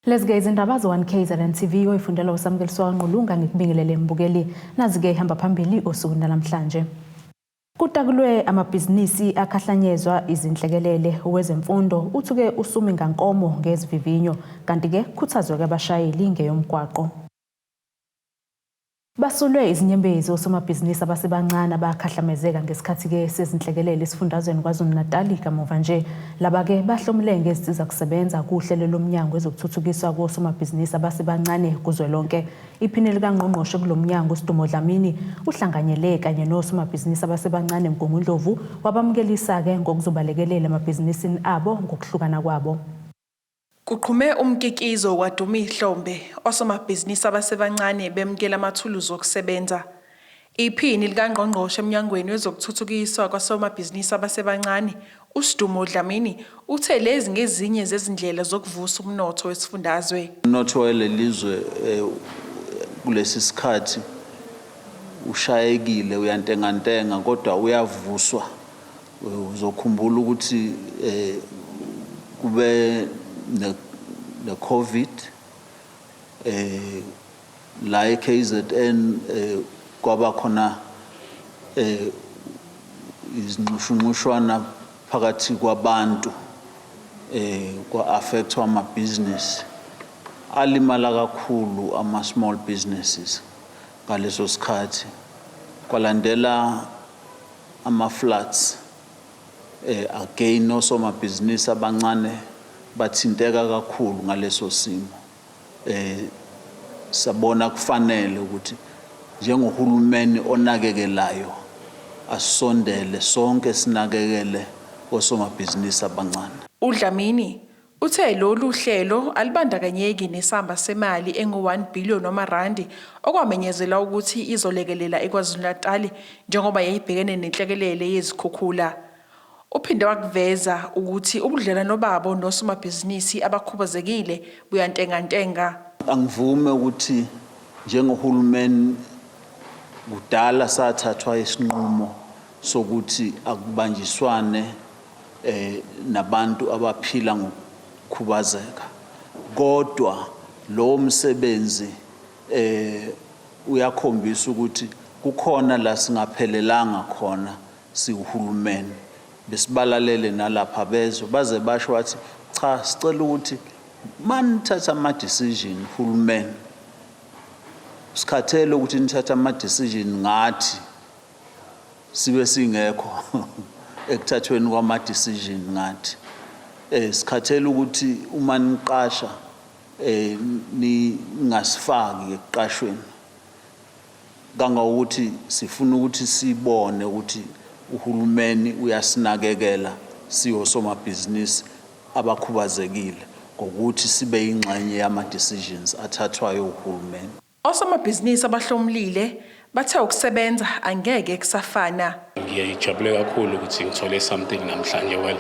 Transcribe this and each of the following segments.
Lezi-ke izindaba zo-1KZNTV oyifundela uSamukeliso Nqulunga ngikubingelele mbukeli nazi-ke ihamba phambili osukwini namhlanje. Kutakulwe amabhizinisi akhahlanyezwa izinhlekelele owezemfundo uthuke usumi ngankomo ngezivivinyo kanti-ke kukhuthazwe abashayeli ngeyomgwaqo. Basulwe izinyembezi osomabhizinisi abasebancane abakhahlamezeka ngesikhathi-ke sezinhlekelele esifundazweni KwaZulu-Natal kamuva nje. Laba-ke bahlomule ngezinsiza kusebenza kuhlelo lomnyango ezokuthuthukiswa kosomabhizinisi abasebancane kuzwelonke. Iphini likaNgqongqoshe kulomnyango uSidumo Dlamini uhlanganyele kanye nosomabhizinisi abasebancane mgungundlovu wabamukelisa-ke ngokuzobalekelela amabhizinisini abo ngokuhlukana kwabo. Kuqhume umkikizo waduma ihlombe osomabhizinisi abasebancane bemukela amathuluzi okusebenza. Iphini likaNgqongqoshe emnyangweni wezokuthuthukiswa kwasomabhizinisi abasebancane uSidumo Dlamini uthe lezi ngezinye zezindlela zokuvusa umnotho wesifundazwe. Umnotho welizwe kulesi sikhathi ushayekile uyantengantenga kodwa uyavuswa. Uzokhumbula ukuthi kube the COVID la eKZN kwaba khona izinxushunxushwana phakathi kwabantu kwa-affectwa amabhizinisi alimala kakhulu ama-small businesses ngaleso sikhathi kwalandela ama-floods again osomabhizinisi abancane bathinteka kakhulu ngaleso simo. Sabona kufanele ukuthi njengohulumeni onakekelayo asondele sonke sinakekele osomabhizinisi abancane. uDlamini uthe lolu hlelo alibandakanyeki nesamba semali engu-1 billion wamarandi okwamenyezela ukuthi izolekelela eKwaZulu-Natal njengoba yayibhekene nenhlekelele yezikhukhula. Uphinde wakuveza ukuthi ubudlelwano babo nosomabhizinisi abakhubazekile buyantengantenga. Angivumi ukuthi njengohulumeni kudala sathathwa isinqumo sokuthi akubanjiswane nabantu abaphila ngokukhubazeka. Kodwa lo msebenzi uyakhombisa ukuthi kukhona la singaphelelanga khona siwuhulumeni. Besibalalele nalapha bezwe baze basho wathi cha sicela ukuthi manithatha ama-decision hulumeni sikhathele ukuthi nithatha ama-decision ngathi sibe singekho ekuthathweni kwama-decision ngathi sikhathele ukuthi uma niqasha ningasifaki ekuqashweni kangangokuthi sifuna ukuthi sibone ukuthi uhulumeni uyasinakekela siyosomabhizinisi abakhubazekile ngokuthi sibe ingxenye yama-decisions athathwayo uhulumeni. Osomabhizinisi abahlomulile bathe ukusebenza angeke kusafana. Ngiyajabule kakhulu ukuthi ngithole something namhlanje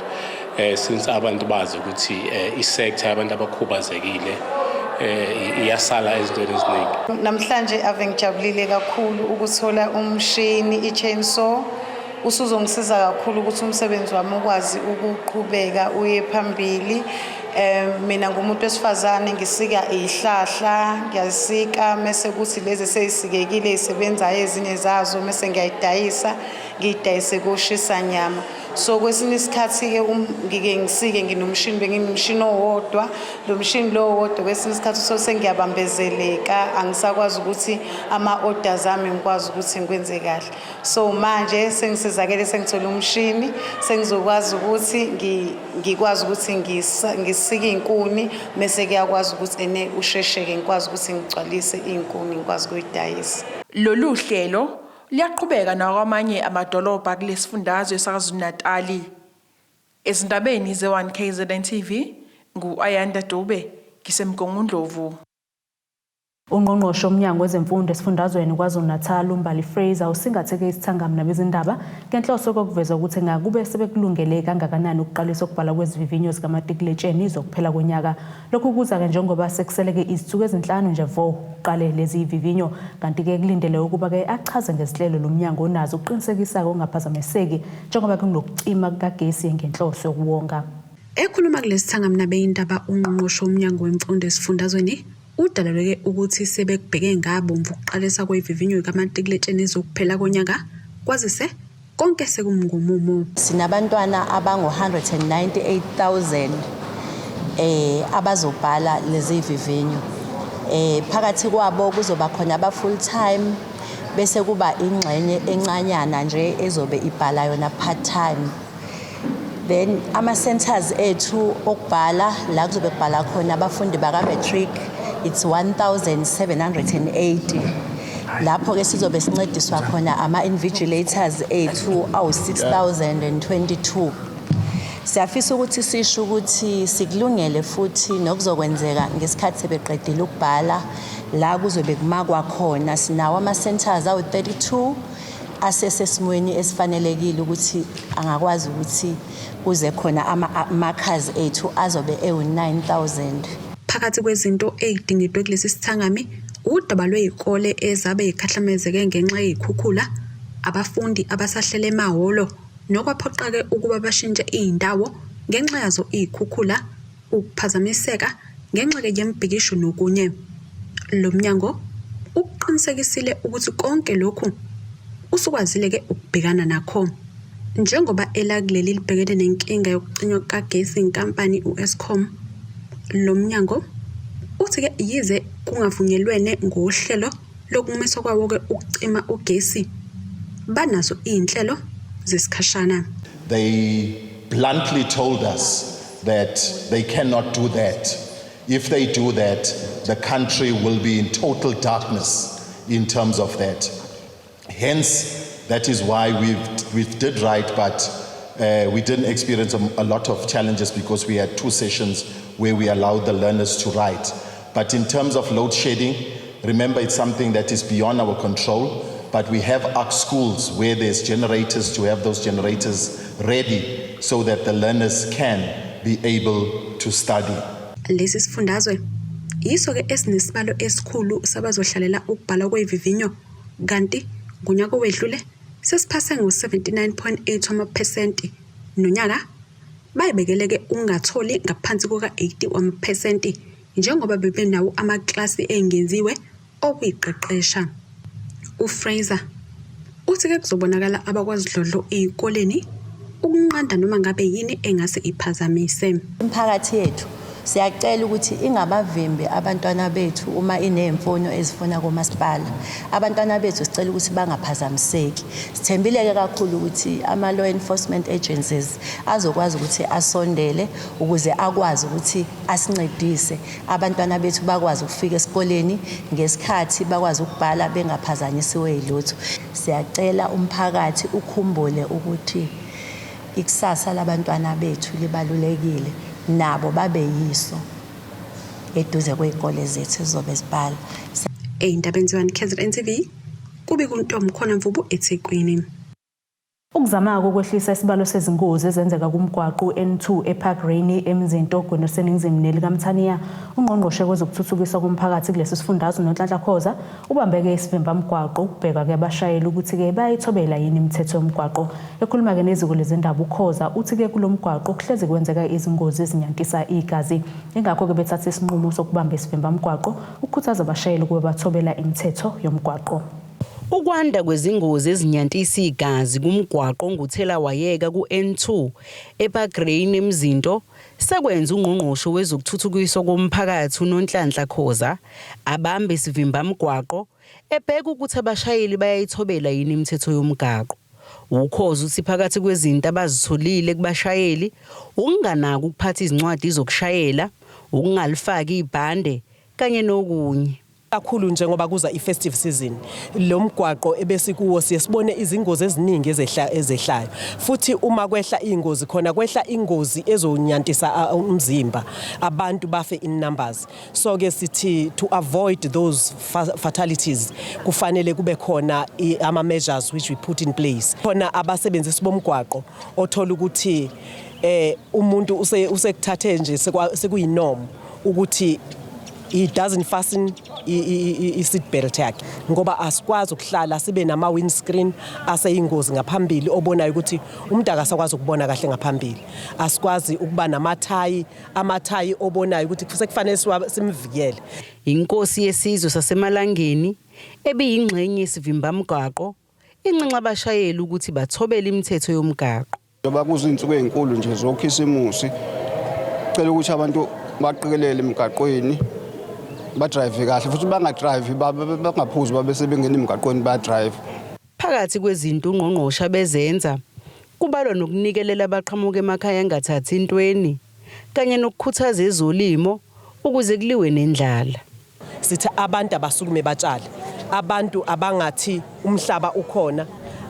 since abantu bazi ukuthi i-sector yabantu abakhubazekile iyasala ezintweni eziningi. Namhlanje ave ngijabulile kakhulu ukuthola umshini i-chainsaw. Usuzongisiza kakhulu ukuthi umsebenzi wami ukwazi ukuqhubeka uye phambili. Mina ngumuntu wesifazane ngisika ihlahla ngiyasika mase kuthi lezi seyisikekile isebenzayo ezinye zazo mase ngiyayidayisa ngiyidayise koshisa nyama. So kwesinye isikhathi-ke ngike ngisike nginomshini benginomshini owodwa lo mshini lo owodwa kwesinye isikhathi sengiyabambezeleka angisakwazi ukuthi ama-orders ami ngikwazi ukuthi ngikwenze kahle. So manje sengisizakele sengithola umshini sengizokwazi ukuthi ngikwazi ukuthi ngisike inkuni mase kuyakwazi ukuthi ushesheke ngikwazi ukuthi ngigcwalise inkuni ngikwazi ukuyidayisa. Lolu hlelo liyaqhubeka nakwamanye amadolobha kulesifundazwe saKwaZulu-Natal. Ezindabeni ze-1KZNTV ngu-Ayanda Dube ngisemgungundlovu. Ungqongqoshe womnyango wezemfundo esifundazweni KwaZulu-Natal uMbali Fraser usingatheke isithangami nabezindaba ngenhloso kokuveza ukuthi ngakube sebekulungele kangakanani ukuqalisa ukubhala kwezivivinyo zikamatikuletsheni zokuphela konyaka. Lokhu kuza-ke njengoba sekuseleke izithuku ezinhlanu nje uqale lezi ivivinyo kanti-ke kulindele ukuba-ke achaze ngezihlelo lomnyango onazo ukuqinisekisa-ke ungaphazamiseki njengoba kunokucima kukagesi ngenhloso yokuwonga. Ekhuluma kulesithanga mina beyindaba ungqongqoshe womnyango wemfundo esifundazweni udaleleke ukuthi sebekubheke ngabomvu ukuqalisa kwevivinyo kaMantikletsheni ezokuphela konyaka kwazise konke sekumngumumo. Sinabantwana abangu 198,000 abazobhala lezi vivinyo. Phakathi kwabo kuzoba khona aba full time bese kuba ingxenye encanyana nje ezobe ibhala yona part time. Then ama centers ethu okubhala la kuzobe kubhala khona abafundi baka matric it's 1780. Lapho ke sizobe sincediswa khona ama invigilators ethu awu 6022. Siyafisa ukuthi sisho ukuthi sikulungele futhi nokuzokwenzeka ngesikhathi sebeqedile ukubhala la kuzobe kumakwa khona. Sinawo ama centers awu 32 asesesimweni esifanelekile ukuthi angakwazi ukuthi kuze khona ama markers ethu azobe ewu9000. Phakathi kwezinto ezidingidwe kulesi sithangami udaba lwezikole ezabe ikhahlamezeke ngenxa yezikhukhula, abafundi abasahlele emahholo nokwaphoqeke ukuba bashintshe indawo ngenxa yazo izikhukhula, ukuphazamiseka ngenxa yembhikisho nokunye. Lo mnyango uqinisekisile ukuthi konke lokhu usukwazile ke ukubhekana nakho. Njengoba elakuleli libhekene nenkinga yokucinywa kagesi inkampani uEskom, lo mnyango uthi ke yize kungavunyelwene ngohlelo lokumiswa kwawo ke ukucima ugesi, banazo inhlelo zesikhashana. They bluntly told us that they cannot do that. If they do that, the country will be in total darkness in terms of that. Hence, that is why we did right, but we didn't experience a lot of challenges because we had 2 sessions where we allowed the learners to write. But in terms of load shedding, remember it's something that is beyond our control, but we have ARC schools where there's generators to have those generators ready so that the learners can be able to study. Lesi sifundazwe yiso ke esinesibalo esikhulu sabazohlalela ukubhala kwevivinyo, kanti ngonyaka owedlule sesiphase ngo79.8% nonyaka bayibekeleke ungatholi ngaphansi kuka 80% njengoba bebenawo amaklasi engenziwe okuyiqeqesha. uFraser uthi ke kuzobonakala abakwazidlodlo ezikoleni ukunqanda noma ngabe yini engase iphazamise Imphakathi yethu siyacela ukuthi ingabavimbi abantwana bethu uma inemfono ezifuna kumasipala. Abantwana bethu sicela ukuthi bangaphazamiseki. Sithembileke kakhulu ukuthi ama law enforcement agencies azokwazi ukuthi asondele ukuze akwazi ukuthi asincedise abantwana bethu bakwazi ukufika esikoleni ngesikhathi, bakwazi ukubhala bengaphazanyisiwe yilutho. Siyacela umphakathi ukhumbule ukuthi ikusasa labantwana bethu libalulekile, nabo babe yiso eduze kwezikole zethu ezobe sibhala. Eyindabeni ze-1KZNTV kube kuntombi khona Mvubu eThekwini. Ukuzama ukwehlisa isibalo sezingozi ezenzeka kumgwaqo N2 ePark Rainy eMzinto noseningizimu nelikaMthaniya, ungqongqoshe kwezokuthuthukiswa komphakathi kulesi sifundazwe noNhlanhla Khoza ubambeke isivimba mgwaqo ukubheka ke abashayeli ukuthi ke bayithobela yini imithetho yomgwaqo. Ekhuluma ke neziko lezindaba uKhoza uthi ke kulomgwaqo kuhlezi kwenzeka izingozi ezinyantisa igazi, ingakho ke bethatha isinqumo sokubamba isivimba mgwaqo ukukhuthaza abashayeli ukuba bathobela imithetho yomgwaqo. Ukwanda kwezingozi ezinyantisa igazi kumgwaqo onguthela wayeka ku-N2 ePark Rainy eMzinto sekwenza ungqongqoshe wezokuthuthukiswa komphakathi uNonhlanhla Khoza abambe isivimba mgwaqo ebheka ukuthi abashayeli bayayithobela yini imithetho yomgwaqo. UKhoza uthi phakathi kwezinto abazitholile kubashayeli ukunganaka ukuphatha izincwadi zokushayela, ukungalifaki ibhande kanye nokunye. Kakhulu njengoba kuza ifestive season lo mgwaqo ebesikuwo siyesibone izingozi eziningi ezehlayo, futhi uma kwehla ingozi khona kwehla ingozi ezonyantisa umzimba, abantu bafe in numbers. So ke sithi to avoid those fatalities kufanele kube khona ama measures which we put in place. Khona abasebenzisi bomgwaqo othola ukuthi umuntu usekuthathe nje sekuyinorm ukuthi he doesn't fasten i-seat belt yakhe ngoba asikwazi ukuhlala sibe nama windscreen aseyingozi ngaphambili obonayo ukuthi umuntu akasakwazi ukubona kahle ngaphambili. Asikwazi ukuba namathayi obonayo ukuthi kufanele simvikele. Inkosi yesizwe sasemalangeni ebiyingxenye yesivimbamgaqo inxenxa abashayeli ukuthi bathobele imithetho yomgaqo. Njoba kuzinsuku ezinkulu nje zokhisimusi cela ukuthi abantu baqikelele emgaqweni ba-drive kahle futhi bangadrive bangaphuzi babe sebengena emgaqweni ba-drive. Phakathi kwezinto ungqongqoshe bezenza kubalwa nokunikelela abaqhamuka emakhaya angathathi intweni kanye nokukhuthaza ezolimo ukuze kuliwe nendlala. Sithi abantu abasukume batshale, abantu abangathi umhlaba ukhona,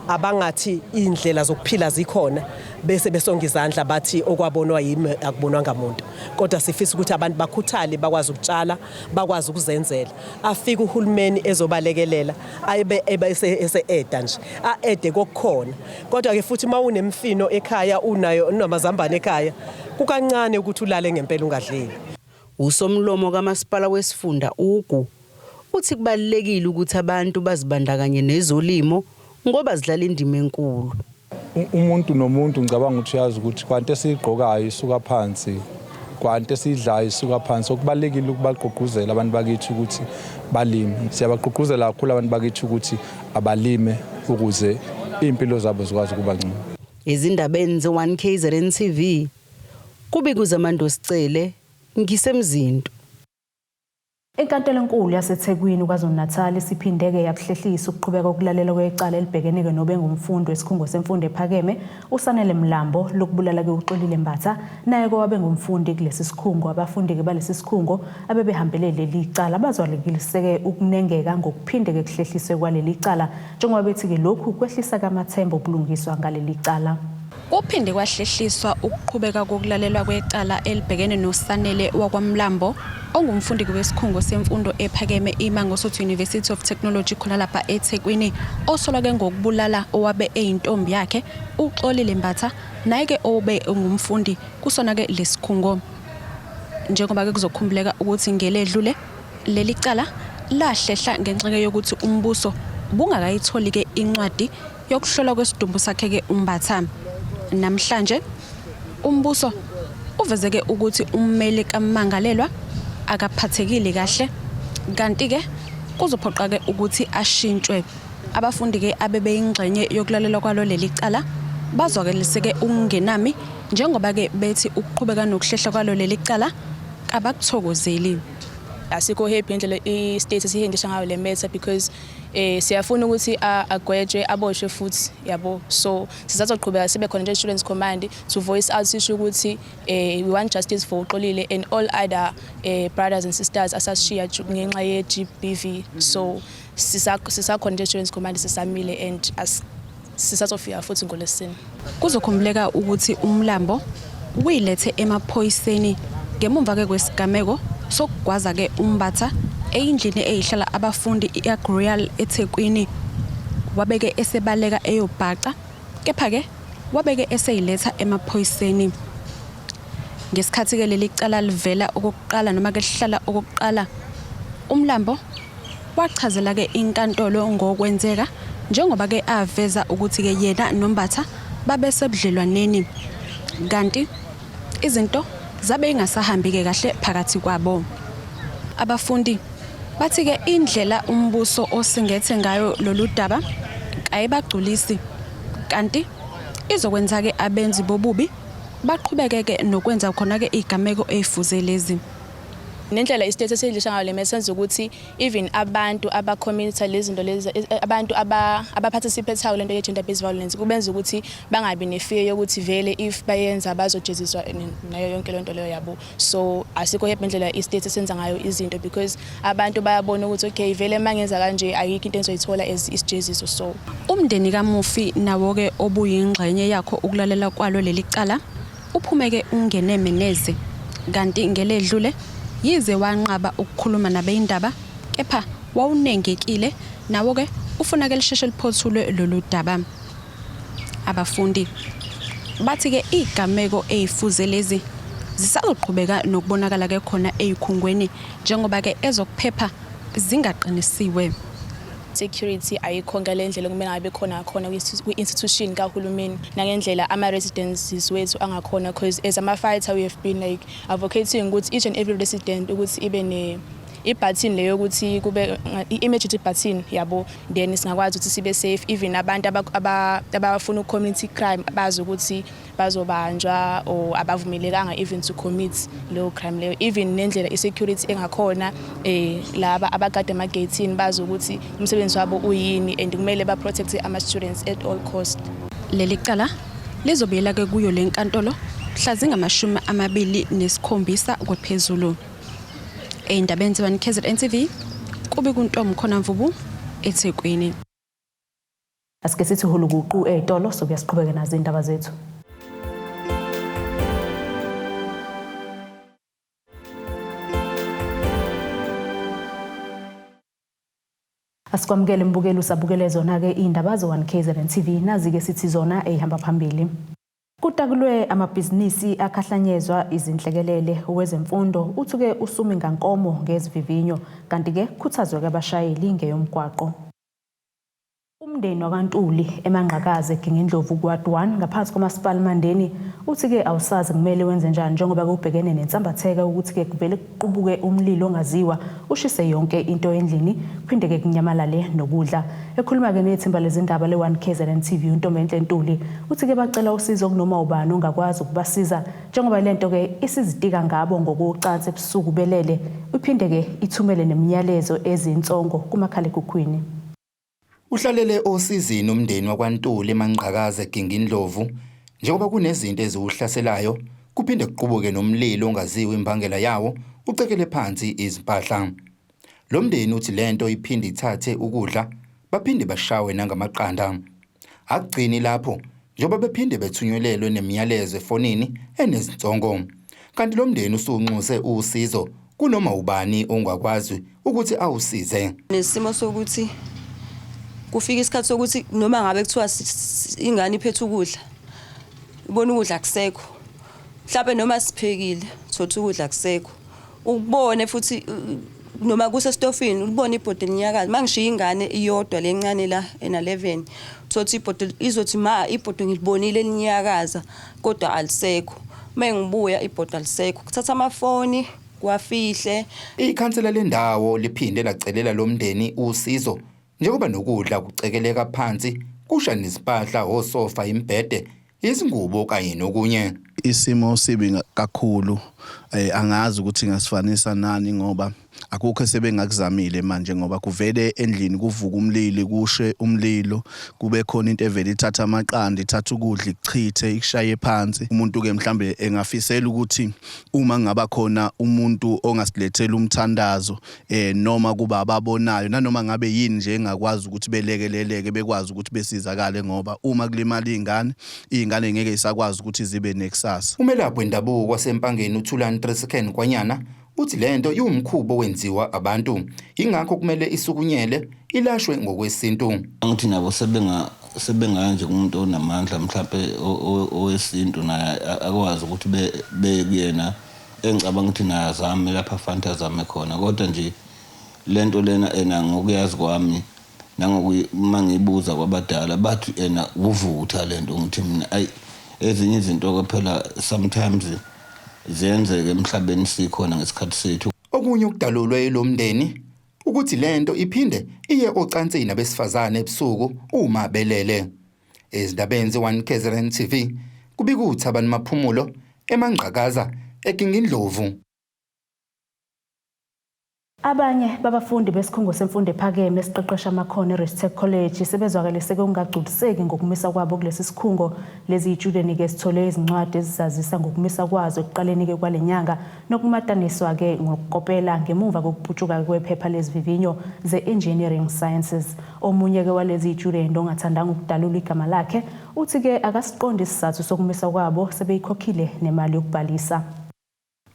abangathi indlela zokuphila zikhona bese besonga izandla bathi okwabonwa yimi akubonwa ngamuntu. Kodwa sifisa ukuthi abantu bakhuthale bakwazi ukutshala, bakwazi ukuzenzela. Afike uhulumeni ezobalekelela ayibe ese-eda nje, a-ede kokukhona. Kodwa ke futhi mawunemfino ekhaya unayo namazambane ekhaya kukancane ukuthi ulale ngempela ungadleli. Usomlomo kamasipala wesifunda ugu uthi kubalekile ukuthi abantu bazibandakanye nezolimo ngoba zidlala indima enkulu. Umuntu nomuntu ngicabanga ukuthi uyazi ukuthi kwanto esiyigqokayo isuka phansi, kwanto esidlayo isuka phansi. Okubalekile ukubaqoquzela abantu bakithi ukuthi balime. Siyabaqoquzela kakhulu abantu bakithi ukuthi abalime ukuze impilo zabo zikwazi kuba ngcono. Ezindabeni ze1KZNTV kubikuza Mando Sicele ngisemzinto. Enkantolo enkulu yaseThekwini KwaZulu-Natal isiphindeke yabhlehlisa ukuqhubeka ukulalela kwecala elibhekeneke nobengu-mfundo wesikhungo semfundo ephakeme uSanele Mlambo lokubulala ke-Uxolile Mbatha naye kowabengu-mfundi kulesi sikhungo. Abafundi balesi sikhungo abebehambele leli cala bazwaleliseke ukunengeka ngokuphindeke kuhlehliswe kwaleli cala njengoba bethi-ke lokhu kwehlisa kamathemba obulungiswa ngaleli cala. Kuphinde kwahlehliswa ukuqhubeka kokulalelwa kwecala elibhekene noSanele wakwaMlambo ongumfundi wesikhungo semfundo ephakeme iMangosuthu University of Technology khona lapha eThekwini osolwa ke ngokubulala owabe eyintombi yakhe uXolile Mbatha naye ke obe ungumfundi kusona ke lesikhungo. Njengoba ke kuzokhumbuleka ukuthi ngeledlule leli cala lahlehla ngenxa yokuthi umbuso bungakayitholi ke incwadi yokuhlola kwesidumbu sakhe ke uMbatha. Namhlanje umbuso uvezeke ukuthi ummeli kaMangalelwa akaphathekile kahle kanti ke kuzophoqa ke ukuthi ashintshwe. Abafundi ke abebeyingxenye yokulalelwa kwalo leli cala bazwakeliseke ukungenami njengoba ke bethi ukuqhubeka nokuhlehla kwalo leli cala abakuthokozeli. Asikho happy indlela i-state sihendisha ngayo le matter because siyafuna ukuthi agwetshwe aboshwe futhi yabo. So sizazoqhubeka sibe khona nje students command to voice out isho ukuthi we want justice for uXolile and all other brothers and sisters asashiya ngenxa ye-GBV. So sisakhona nje students command sisamile and sisazofika futhi ngolesine. Kuzokhumbuleka ukuthi uMlambo uyilethe emaphoyiseni ngemumva ke kwesigameko sokugwaza ke uMbatha eyindlini eyihlala abafundi iAgrial eThekwini. Wabeke esebaleka eyobhaqa kepha ke wabeke eseyiletha emaphoyiseni. Ngesikhathi ke leli cala livela okokuqala noma ke lihlala okokuqala uMlambo wachazela ke inkantolo ngokwenzeka njengoba ke aveza ukuthi ke yena noMbatha babesebudlelwaneni kanti izinto zabe ingasahambi ke kahle phakathi kwabo. Abafundi bathi ke indlela umbuso osingethe ngayo lolu daba ayibagculisi kanti izokwenza ke abenzi bobubi baqhubeke ke nokwenza khona ke igameko ezifuze lezi. Nendlela istate esidlisha ngayo le message ukuthi even abantu aba-community lezinto lezi abantu aba-participate lento ye-gender based violence kubenza ukuthi bangabi ne-fear yokuthi vele if bayenza bazojeziswa nayo yonke lento leyo yabo. So asikho happy indlela istate esenza ngayo izinto because abantu bayabona ukuthi okay vele mangenza kanje ayikho into engizoyithola as isijeziso. So umndeni kaMufi nawo ke obuyingxenye yakho ukulalela kwalo leli cala uphumeke ungeneme neze kanti ngeledlule yize wanqaba ukukhuluma nabeyindaba kepha wawunengekile nawo ke ufuna ke lisheshe liphothulwe lolu daba. Abafundi bathi ke igameko ezifuze lezi zisazoqhubeka nokubonakala ke khona ezikhungweni njengoba ke ezokuphepha zingaqinisiwe. Security ayikho ngalendlela kumele ngabe khona kwi-institution kahulumeni nangendlela ama-residences wethu angakhona because as ama-fighter we have been like advocating ukuthi each and every resident ukuthi ibe i-button leyo ukuthi kube i-emergency button yabo then singakwazi ukuthi sibe safe even abantu abafuna community crime bazi ukuthi bazobanjwa or abavumelekanga even to commit leyo crime leyo even nendlela i-security engakhona laba abagade ama-gateini bazi ukuthi umsebenzi wabo uyini and kumele ba-protect ama-students at all cost. Leli cala lizobuyela ke kuyo le nkantolo mhla zingama-27 kwephezulu. Ey'ndabeni ze-1KZNTV kube kuNtombi khona Mvubu eThekwini. Asike sithi hulukuqu ey'tolo sokuya siqhubeke nazo indaba zethu. Asikwamukele mbukeli usabukele zona-ke iy'ndaba zo-1KZNTV nazi-ke sithi zona ey'hamba phambili. Kutakulwe amabhizinisi akhahlanyezwa izinhlekelele owezemfundo uthuke usumi ngankomo ngezivivinyo kanti-ke kukhuthazwe abashayeli ngeyomgwaqo. Umndeni wakwaNtuli eMangqakaze Gingindlovu Ward 1 ngaphansi komasipala Mandeni uthi-ke awusazi kumele wenze njani njengoba kubhekene nensambatheka ukuthi-ke kuvele kuqubuke umlilo ongaziwa ushise yonke into endlini kuphinde-ke kunyamalale nokudla. Ekhuluma-ke nethimba lezindaba le-1KZNTV uNtombi Ntuli uthi-ke bacela usizo kunoma ubani ongakwazi ukubasiza njengoba lento-ke isizitika ngabo ngokucansi ebusuku belele uphinde-ke ithumele nemiyalezo ezinsongo kumakhalekhukhwini. Uhlalele osizini umndeni wakwaNtuli eMangqakaze Gingindlovu njengoba kunezinto eziwuhlaselayo kuphinde kuqubuke nomlilo ongaziwa imbangela yawo ucekele phansi izimpahla. Lo mndeni uthi lento iphinde ithathe ukudla baphinde bashawe nangamaqanda. Akugcini lapho njengoba bephinde bethunyelelwe nemiyalezo efonini enezinsongo. Kanti lo mndeni usunxuse usizo kunoma ubani ongakwazi ukuthi awusize. Nesimo sokuthi kufika isikhathi sokuthi noma ngabe kuthiwa ingane iphethe ukudla ibona ukudla kusekho mhlawumbe noma siphekile thothi ukudla kusekho ukubone futhi noma kusestofini ubone ibhodle linyakaza mangishiya ingane iyodwa lencane la ena 11 thothi ibhodle izothi ma ibhodle ngilibonile linyakaza kodwa alisekho mengibuya ibhodle alisekho kuthatha amafoni kwafihle. Ikhansela lendawo liphinde lacelela lo mndeni usizo njengoba nokudla kucekeleka phansi kusha nezipahla osofa imbhede izingubo kanye nokunye. Isimo sibi kakhulu angazi ukuthi ngasifanisa nani ngoba akukho esebengakuzamile manje ngoba kuvele endlini kuvuka umlilo kushe umlilo kube khona into evele ithatha amaqanda ithatha ukudla ichithe ikushaye phansi. Umuntu ke mhlambe engafisela ukuthi uma ngaba khona umuntu ongasilethela umthandazo noma kuba ababonayo nanoma ngabe yini nje engakwazi ukuthi belekeleleke bekwazi ukuthi besizakale ngoba uma kulimala ingane ngeke isakwazi ukuthi zibe nekusasa. Umelaphi wendabuko wasempangeni uThulani 3 second kwanyana uthi lento iwumkhubo wenziwa abantu ingakho kumele isukunyele ilashwe ngokwesintu. Ngithi nabo sebenganje kumuntu onamandla mhlawumbe owesintu naye akwazi ukuthi bekuyena engicabanga ukuthi naye azame lapha fantazame khona kodwa nje lento lena ngokuyazi kwami nangokuma ngibuza kwabadala bathi kuvutha lento ngithi mina ezinye izinto ke phela sometimes zenzeke emhlabeni sikhona ngesikhathi sethu. Okunye ukudalulwe lo mndeni ukuthi lento iphinde iye ocansini abesifazane ebusuku uma belele. Ezindabeni ze-1KZNTV kubikuthi abantu maphumulo eMangqakaza eGingindlovu. Abanye babafundi besikhungo semfundo ephakeme esiqeqesha amakhono eRestech College sebezwakalise ukungagculiseki ngokumisa kwabo kulesi sikhungo. Lezi ijudeni ke sithole izincwadi ezizazisa ngokumisa kwazo ekuqaleni ke kwalenyanga nokumataniswa ke ngokukopela ngemuva kokuphutshuka kwephepha lezivivinyo ze-Engineering Sciences. Omunye ke walezi ijudeni ongathandanga ukudalula igama lakhe uthi ke akasiqondi isizathu sokumisa kwabo sebeyikhokhile nemali yokubhalisa.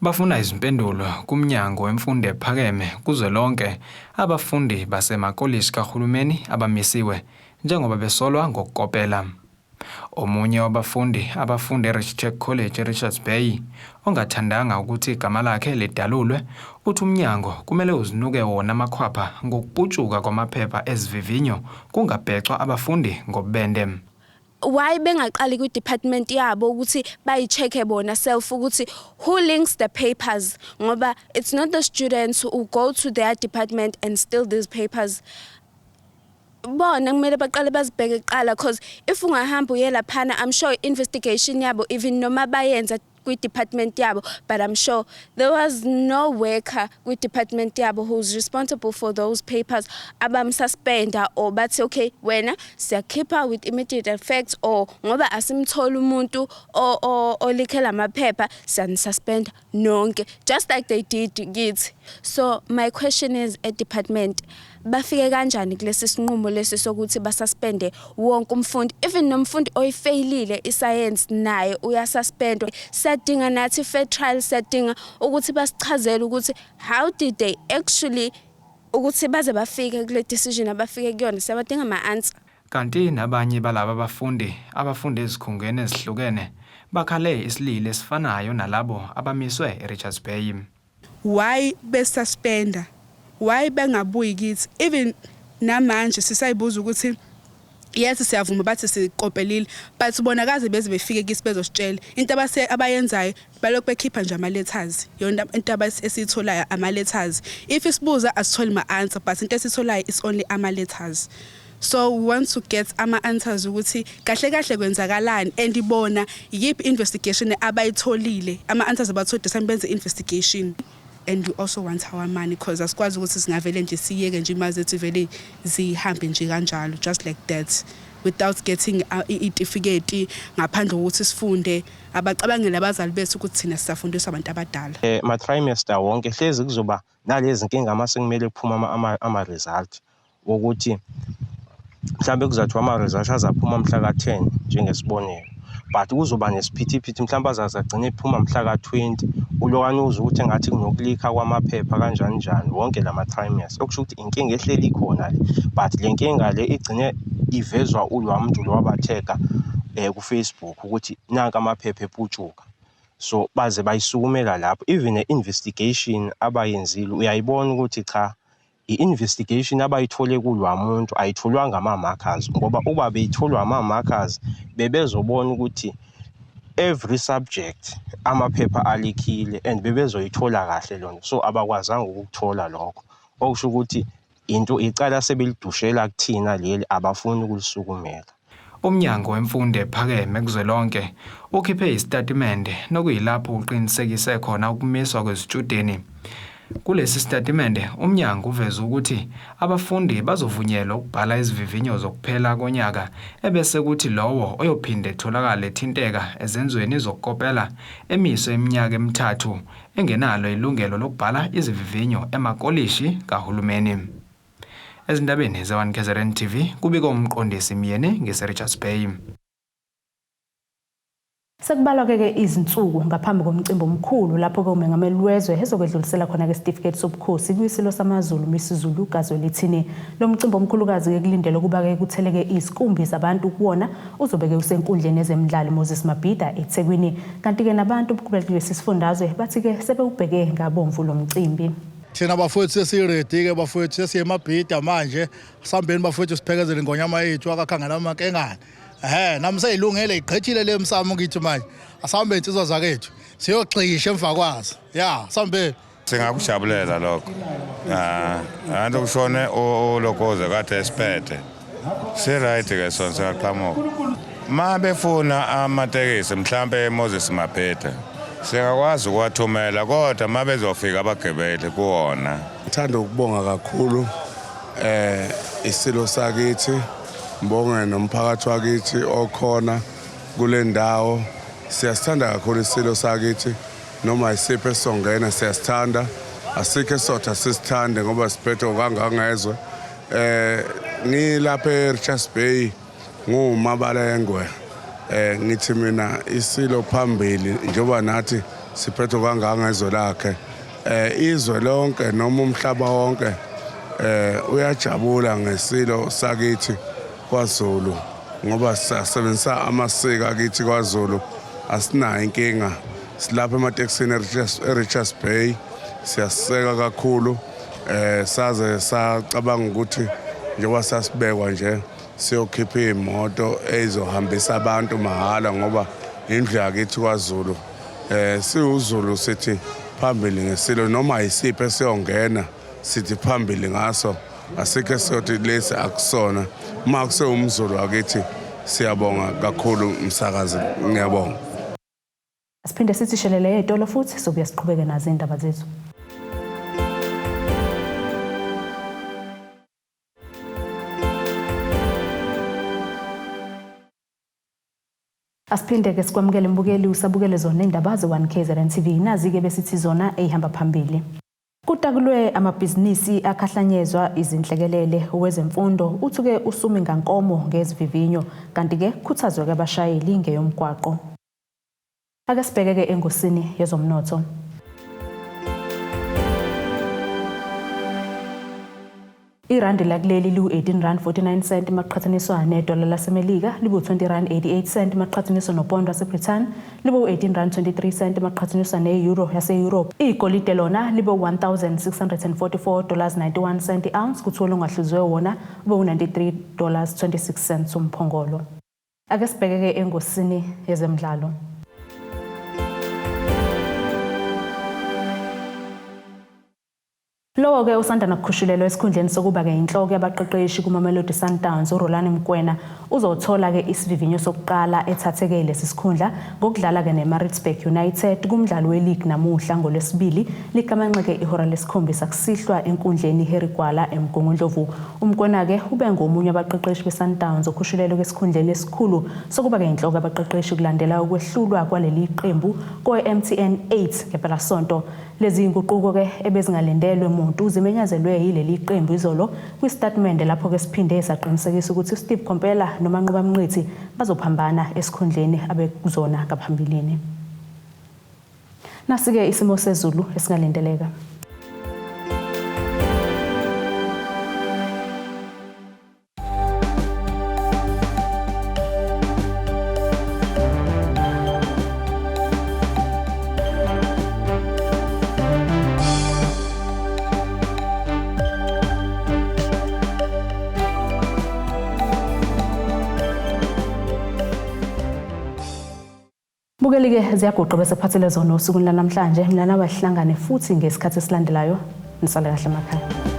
Bafuna izimpendulo kumnyango wemfundo ephakeme kuzwelonke abafundi basemakolisi kahulumeni abamisiwe njengoba besolwa ngokukopela. Omunye wabafundi abafunda eRichitech College eRichards Bay ongathandanga ukuthi igama lakhe lidalulwe uthi umnyango kumele uzinuke wona amakhwapha ngokuputshuka kwamaphepha ezivivinyo kungabhecwa abafundi ngobende. Why bengaqali ku department yabo ukuthi bayicheke bona self ukuthi who links the papers, ngoba it's not the students who go to their department and steal these papers. Bona kumele baqale bazibheke kuqala, because if ungahamba uyela phana, I'm sure investigation yabo even noma bayenza department yabo, but I'm sure there was no worker with department yabo who's responsible for those papers. Abam suspender or bathi okay wena siyakhipha with immediate effect, or ngoba asimthola umuntu o likhela amaphepha siyanisuspend nonke, just like they did kids. So my question is, at department bafike kanjani kulesi sinqumo lesi sokuthi basuspende wonke umfundi, even nomfundi oyifailile iscience naye uyasuspendwa? Sadinga nathi fair trial, sadinga ukuthi basichazele ukuthi how did they actually ukuthi baze bafike kule decision abafike kuyona, sabadinga ama-answer. Kanti nabanye balaba abafundi abafunda ezikhungweni ezihlukene bakhale isilile esifanayo nalabo abamiswe eRichards Bay. Why besuspenda? Why bengabuyi kithi? Even namanje sisayibuza ukuthi yes siyavuma bathi siqophelile, but bonakaze beze befike kithi bezositshela into abayenzayo, balokhu bekhipha nje ama-letters. Yona into esitholayo ama-letters. If isibuza asitholi ma-answer, but into esitholayo is only ama-letters. So we want to get ama-answers ukuthi kahle kahle kwenzakalani, and ibona yiphi investigation abayitholile, ama-answers abathole benze investigation. And we also want our money, because asikwazi ukuthi singavele nje siyeke nje imali zethu vele zihambe nje kanjalo just like that without getting i-certificate ngaphandle kokuthi sifunde. Abacabangela abazali bethu ukuthi thina sisafundiswa abantu abadala. Ma-trimester wonke hlezi kuzoba nalezi nkinga mase kumele kuphuma ama-result ukuthi mhlawumbe kuzathiwa ama-result azaphuma mhla ka-10 njengesibonelo, but kuzoba nesiphithiphithi mhlawumbe azagcina ephuma mhla ka-20 ulokwane uzwe ukuthi engathi kunokulikha kwamaphepha kanjani njani wonke lama-trimester, okusho ukuthi inkinga ehleli ikhona le, but le nkinga le igcine ivezwa ulwamuntu lo wabatheka ku-Facebook ukuthi nanka amaphepha eputshuka, so baze bayisukumela lapho. Even ne-investigation abayenzile uyayibona ukuthi cha, i-investigation abayithole kulwamuntu ayitholwanga ama-markers, ngoba uba beyitholwa ama-markers bebezobona ukuthi every subject amaphepha alikhile and bebezoyithola kahle lona, so abakwazanga ukuthola lokho, okusho ukuthi into icala sebelidushela kuthina leli abafuni ukulisukumela. Umnyango wemfundo ephakeme kuzwelonke ukhiphe isitatimende nokuyilapho uqinisekise khona ukumiswa kwezitshudeni. Kulesi sitatimende umnyango uveza ukuthi abafundi bazovunyelwa ukubhala izivivinyo zokuphela konyaka, ebese kuthi lowo oyophinde etholakala ethinteka ezenzweni zokukopela emiswe iminyaka emithathu engenalo ilungelo lokubhala izivivinyo emakolishi kahulumeni. Ezindabeni ze-1KZNTV kubika umqondisi Miyene ngeRichards Bay. Sekubalwa-ke izinsuku ngaphambi komcimbi omkhulu lapho umengameli wezwe ezokwedlulisela khona-ke isitifiketi sobukhosi kwisilo samaZulu misizulu gazwelithini. Lo mcimbi omkhulukazi-ke kulindele ukuba-ke kutheleke izikumbi zabantu kuwona uzobe-ke usenkundleni ezemidlalo Moses Mabhida eThekwini. Kanti-ke nabantu kulesi sifundazwe bathi-ke sebewubheke ngabomvu lo mcimbi. Thina bafowethu sesiredi-ke bafowethu sesiyemabhida manje, sihambeni bafowethu siphekezele ngonyama yethu akakhangela amankengane. Nami seyilungele igqithile le msamo ngithi manje asihambe insizwa zakethu siyogxisha emva kwazo. Ya, sihambeni. Singakujabulela lokho. Anto kushone olokoze kade esiphethe. Si-right ke sona siyaqhamuka. Ma befuna amatekisi mhlambe Moses Mabhida singakwazi ukuwathumela, kodwa ma bezofika abagebeli kuwona. Ngithanda ukubonga kakhulu isilo sakithi, ngibonge nomphakathi wakithi okhona kule ndawo. Siyasithanda kakhulu isilo sakithi, noma isipho esongena siyasithanda, asikho esotha sisithande ngoba siphethe kangangezwe. Ngilapha eRichards Bay nguMabalengwe. Ngithi mina isilo phambili njengoba nathi siphethe kangangezwe lakhe. Izwe lonke noma umhlaba wonke uyajabula ngesilo sakithi kwaZulu. ngoba sisebenzisa amasiko akithi kwaZulu asinayo inkinga silapha ematekisini eRichards Bay siyaseka kakhulu saze sacabanga ukuthi njengoba sasibekwa nje siyokhipha imoto ezohambisa abantu mahala ngoba indlu yakithi kwaZulu siwuZulu sithi phambili ngesilo noma isipho esiyongena sithi phambili ngaso asikho siyothi lesi akusona uma kusewumZulu akithi siyabonga kakhulu umsakazi ngiyabonga. Asiphinde sithi shelele etolo futhi sokuya siqhubeke nazo indaba zethu. Asiphinde ke sikwamukele mbukeli usabukele zona indaba ze1KZNTV nazi ke besithi zona ehamba phambili. Kutakulwe amabhizinisi akhahlanyezwa izinhlekelele owezemfundo uthuke usumi ngankomo ngezivivinyo kanti ke khuthazwe ke abashayeli ngeyomgwaqo. Ake sibheke ke engosini yezomnotho. Irandi lakuleli liwu-18.49 maqhathaniswa nedola laseMelika libu-20.88 maqhathaniswa nopondo waseBrithani libu-18.23 maqhathaniswa ne-euro yase-Europe. Igolide lona libu-$1,644.91 ounce kuthiwa ongahluzwe wona ube-$93.26 umphongolo. Ake sibheke ke engosini yezemidlalo. Lowo ke usanda nakukhushulelwa esikhundleni sokuba ke inhloko yabaqeqeshi kuMamelodi Sundowns uRolani Mkwena uzothola ke isivivinyo sokuqala ethatheke lesikhundla ngokudlala ke neMaritzburg United kumdlalo weLeague namuhla ngolwesibili likamanxeke ihora lesikhombisa kusihlwa enkundleni Herigwala eMgungundlovu. Umkwena ke ube ngomunye abaqeqeshi beSundowns okhushulelwe kwesikhundleni esikhulu sokuba ke inhloko yabaqeqeshi kulandela ukwehlulwa kwaleli qembu ko-MTN 8 ngempela sonto. Lezi inguquko ke ebezingalendelwe umuntu zimenyazelwe yileli qembu izolo kwistatement lapho ke siphinde saqinisekisa ukuthi uSteve Kompela noManqoba Mnqithi bazophambana esikhundleni abekuzona ngaphambilini. Nasike isimo sezulu esingalindeleka. Bukelike ziyaguqa bese phathele zona usuku namhlanje mina nawe sihlangane futhi ngesikhathi esilandelayo nisale kahle emakhaya.